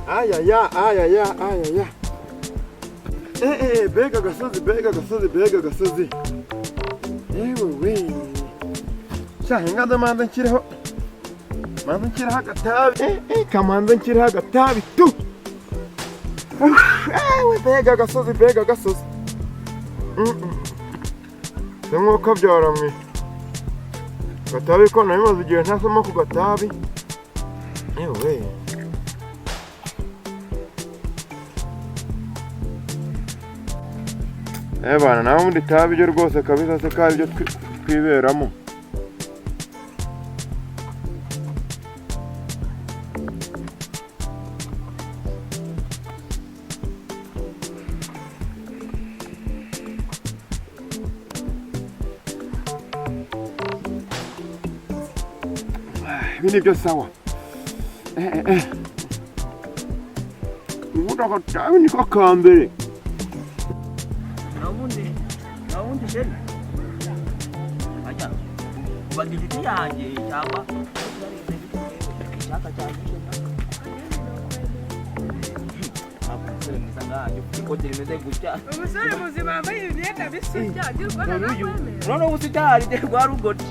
Ayaya. Bega gasozi. Ewe. Shahinga ndamanza nshyireho. Manza nshyireho agatabi. Kamanza nshyireho agatabi tu. Ewe bega gasozi. Nk'uko byaramwe. Gatabi ko nabimaze igihe ntasoma ku gatabi. Ewe. Bana nawe ubundi itabi ryo rwose kabisa se kari byo twiberamo. Ibi ni byo sawa. Ubundi agatabi niko kambere. Naundi sheri. Aja. Ubagiliti yanjye cyangwa cyaka cyane. Abusere muzanga ikote rimeze gutya. Umusore muzima yambaye imyenda bisujya girwana n'amame. None ubusitari de rwa rugoti.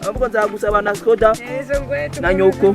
Ahubwo nzagusaba na soda. Ezo ngwetu na nyoko.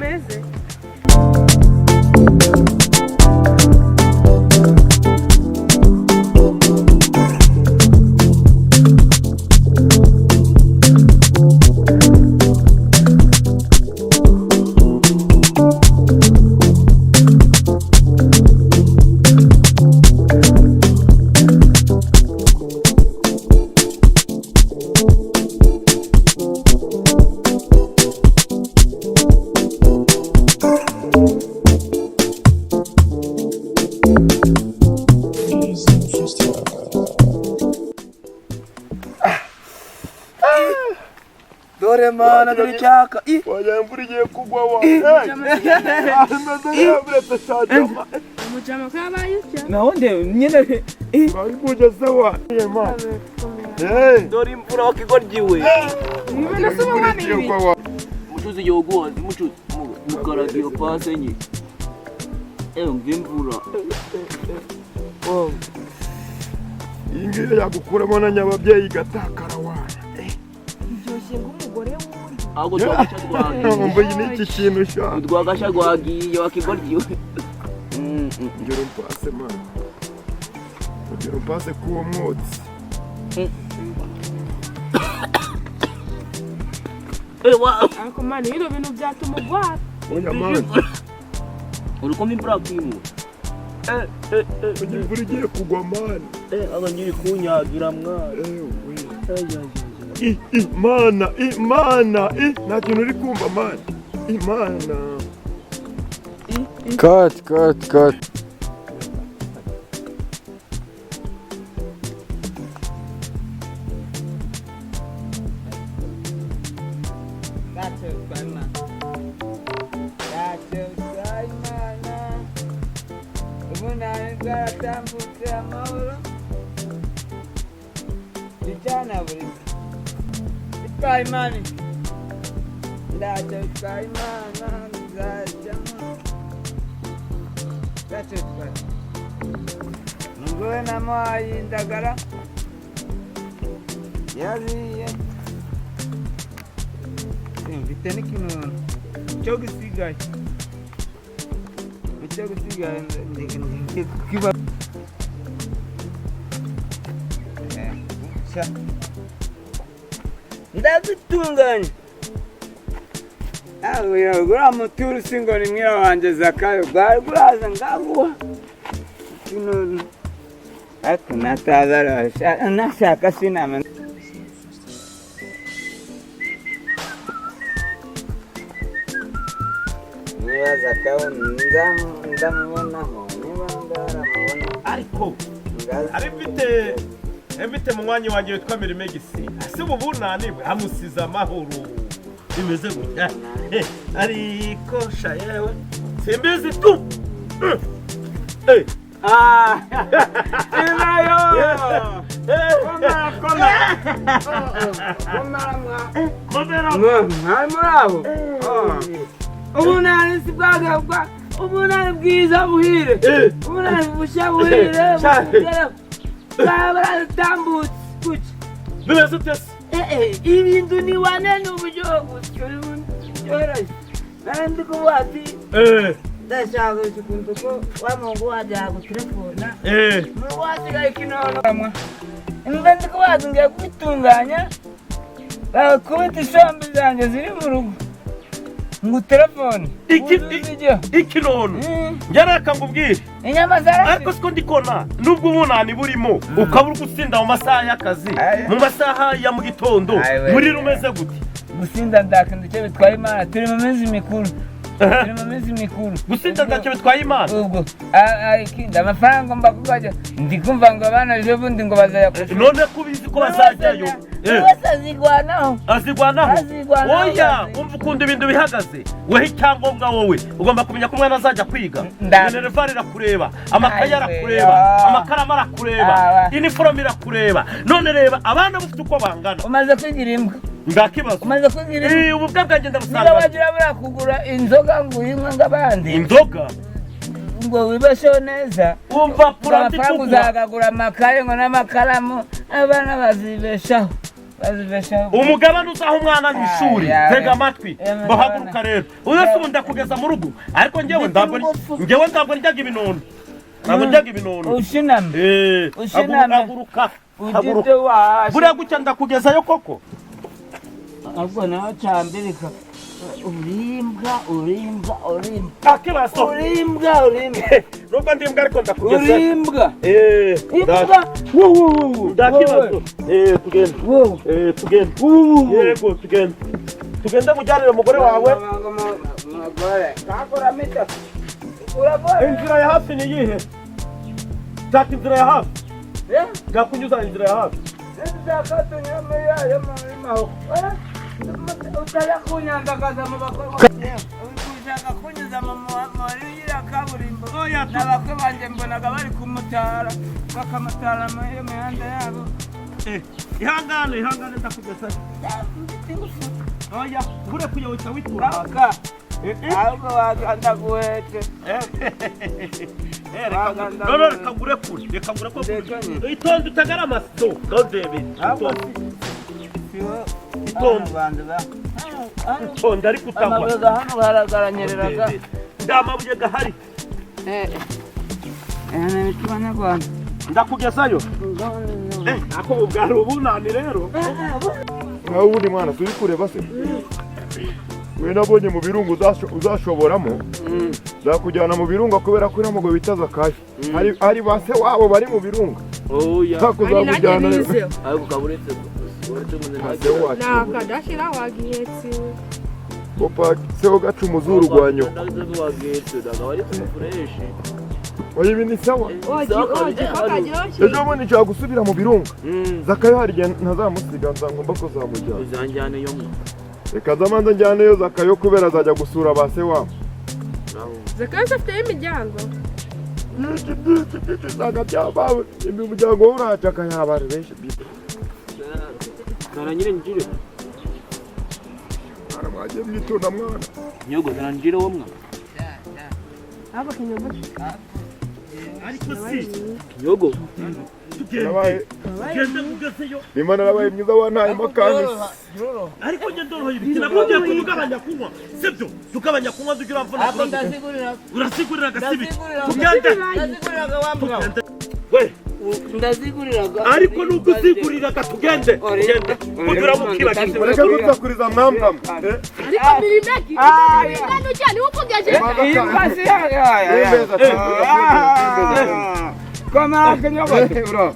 Dore mana dore cyaka. Wajya igiye kugwa wa. Umujama kwa bayitya. Nahonde nyine bari kuja sawa. Dore imvura wakigoryiwe. Nibona sumo mami ibi. Mucuzi yogozi mucuzi mukaragiyo pase nyi. Mvimvura. Ingire yagukuramo na nyababyeyi gatakara wana. Byoshe ngumugore wundi. Ago twagica twagi. Ngombe n'iki kintu sha. Twagasha gwagiye wakigoryiwe. Ngero mpase man. Ngero mpase kuwo mwotsi. Ariko mani ibyo bintu byatuma ugwara. Oya man. Uriko mbimbura kwimu. Imvura igiye kugwa man. Aba nyiri kunyagira mwana. Imana. Nta kintu uri kumva man. Imana. Cut. Kaimani ndaje kaimana ndajamo tateka ngowe na mayi ndagara yariye mfite n'ikintu cyo gusigaye kiba ndabitunganye aho gura muturu singo ni mwira wanje Zakayo guraza ngaguha kino ariko natazara nashaka sinama mwira Zakayo ndamubonaho niba ndaramubona ariko ari mfite mu mwanya wanjye witwa Mirimegisi ase ubunanibwe amusiza amahoro bimeze gutya ariko sha yewe simbizi tu inayo komera mwa murabo ubunani si bwagabwa ubunani bwiza buhire ubunani bushya buhire bwabaratambutse kuki bimeze utese ibintu ni wanene uburyo byoroshye kandi ko wati ndashaka ikintu ko wamungu wajya gutelefona mu wasigaye kinono imbanze ko wazingiye kwitunganya kubita isombe zanjye ziri mu rugo ngo telefone ikinono ngereka ngubwire inyama zara ariko siko ndikona nubwo ubunani burimo ukabura gusinda mu masaha y'akazi mu masaha ya mu gitondo muri rumeze gute gusinda ndakanda icyo bitwaye Imana turi mu minsi mikuru gusinda ntacyo bitwaye Imana ubwo ikindi amafaranga mbakugajya ndikumva ngo abana ejo bundi ngo bazayakwishyura none kubizi ko bazajyayo wese azigwanaho oya umva ukunda ibintu bihagaze wehe icyangombwa wowe ugomba kumenya ko umwana azajya kwiga minervari irakureba amakaye arakureba amakaramu arakureba iniforume irakureba none reba abana bafite uko bangana umaze kwigira imbwa ndakibazo umaze kwigira imbwa ubu bwagenda busanga niba bagira barakugura inzoga ngo uyinywe ng'abandi inzoga ngo wibesheho neza umva purati amafaranga uzagagura amakaye ngo n'amakaramu abana bazibeshaho umugabane uzaha umwana mu ishuri tega amatwi bahaguruka rero uretse ubu ndakugeza mu rugo ariko njyewe ntabwo ndyaga ibinono ushiname haguruka buriya gutya ndakugezayo koko ahubwo nawe cyambirika urimbwa akibazo nubwo ndi imbwa ariko ndakugezayo urimbwa ndakibazo tugende yego tugende mujyanire umugore wawe inzira ya hafi ni iyihe shaka inzira ya hafi ndakunyuza inzira ya hafi utari kunyandagaza mu bakobwa ushaka kunyuza mu marira kaburimbo n'abakwe banjye mbonaga bari kumutara bakamutara mu mihanda yabo ihangane ndakugezayo oya ure kuyoboka witura ahubwo waganda guhetse reka ngure kure itonde utagara amaso ndondebe itonde ariko utagwa amabuye hano haragaranyereraga nda mabuye gahari ni imitima nyarwanda ndakugezayo ako bwari ubunani rero nawe ubundi mwana turi kureba se we nabonye mu birungu uzashoboramo zakujyana mu birunga kubera ko iramugo bita Zakayo hari base wabo bari mu birunga zakuzakujyana ariko kaburetse nakadashira wagihetse opa seo gacu muzuru gwanyo oya ibi ni sawa ejo bundi nshaka gusubira mu birunga Zakayo hari igihe ntazamusiga ngomba ko zamujyana uzanjyaneyo mwe reka zamanza njyaneyo Zakayo kubera azajya gusura base wabo Zakayo afite imiryango zagabyaba umuryango we urahacaka y'abantu benshi bite naranyire njire mwagiye mwitunda mwana nyogo narangire wo mwa aba kinyogo ariko si nyogo tugende kugezeyo Imana nabaye mwiza wantaye makanga ariko njye ndoroye ibiti nakubwiye ko tugabanya kunywa sibyo tugabanya kunywa dugira amvuna urasigurira gasibi tugende we ndaziguriraga ariko nuko usiguriraga tugende kugira mukibagije mureke gusakuriza mwamba ariko mirimeki nano cyane uvugeje imbasi kama kanyogo bro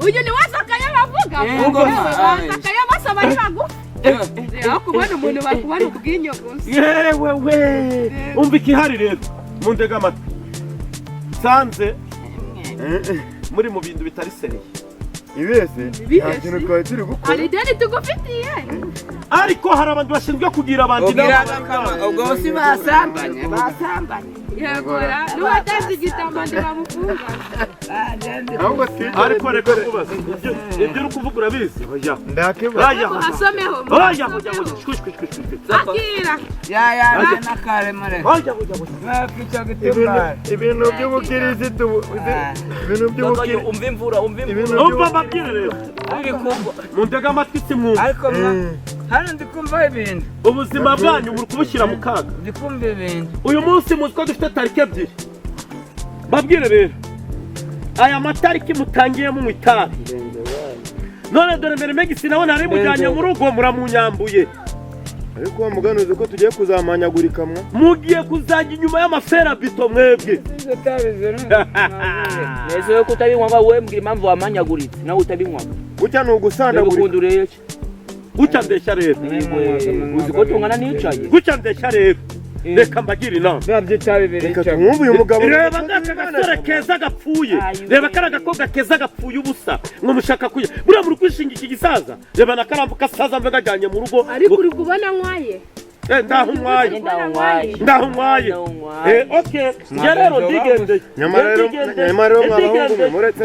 uyu ni wasakaye bavuga wasakaye basaba ibagu kubona umuntu bakubona ubwinyo gusa yewe we umva ikihari rero mundega amatwi sanze muri mu bintu bitari seriye ibese nta kintu twari turi gukora hari ideni tugufitiye ariko hari abantu bashinzwe kugira abandi ubwo si basambanye yegora n'uwatanze igitambaro bamufunga ahubwo si ariko reka kubaza ibyo uri kuvuga urabizi oya ndakibaza asomeho oya shwish akira ya nakare mare mafite gitumba ibintu by'ubukirisitu umva imvura umva babwire rero mundega amatwi simwumva ariko hano ndikumva ibintu ubuzima bwanyu muri kubushyira mu kaga ndikumva ibintu uyu munsi muzi ko dufite tariki ebyiri babwire rero aya matariki mutangiyemo mu itabi none dore mbere Megisi nawe nari mujyanye mu rugo muramunyambuye ariko wa muganuzi ko tugiye kuzamanyagurika mwa mugiye kuzajya inyuma y'amafera bito mwebwe neze yo kutabinywa we mbwira impamvu wamanyaguritse nawe utabinywa gucya ni ugusandagurika ukundureye gucya ndeshya rero uzi ko tungana nicaye gucya ndeshya rero reka mbagira inama reka tumwumve uyu mugabo reba ngaka gasore keza gapfuye reba kara gakobwa keza gapfuye ubusa ngo mushaka kuya buriya muri kwishinga iki gisaza reba nakarambu kasaza mbe gajyanye mu rugo ariko uri kubona nkwaye ndaho nkwaye okay njye rero ndigendeye nyamara rero mwabahungu muretse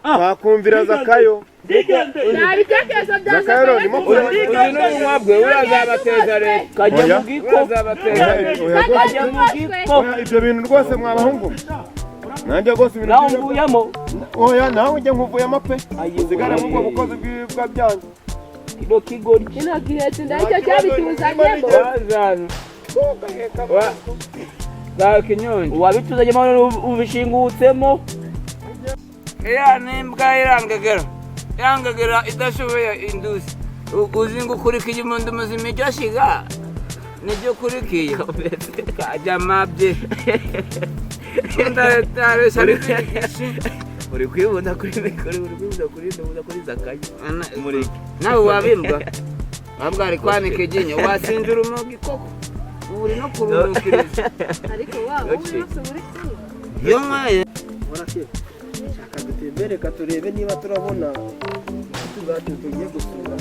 twakumvira Zakayo nabitekerezo bya Zakayo ndimo kureba mwabwe urazabateza rero kajya mu giko ibyo bintu rwose mwabahungu nanjye rwose ibintu nawe mvuyemo oya nawe njye nkuvuyemo pe usigare mu bwo bukozi bw'ibwa byanyu kino kigori kino gihetse ndacyo cyabituzanyemo za kinyonyi wabituzanyemo ubishingutsemo iya nimbwa irangagera idashoboye indusi uzi ngo ukurikiye umuntu muzima icyo ashiga nibyo ukurikiye kajya mabye uri kwibunda kuri mikoro uri kwibunda kuri Zakayo nawe wabimbwa wabwa ari kwanika iryinyo wasinzira umugi koko uri no kururukiriza ariko wowe wese uri kumwe iyo nkwaye shaka dutembere turebe niba turabona tugiye gusura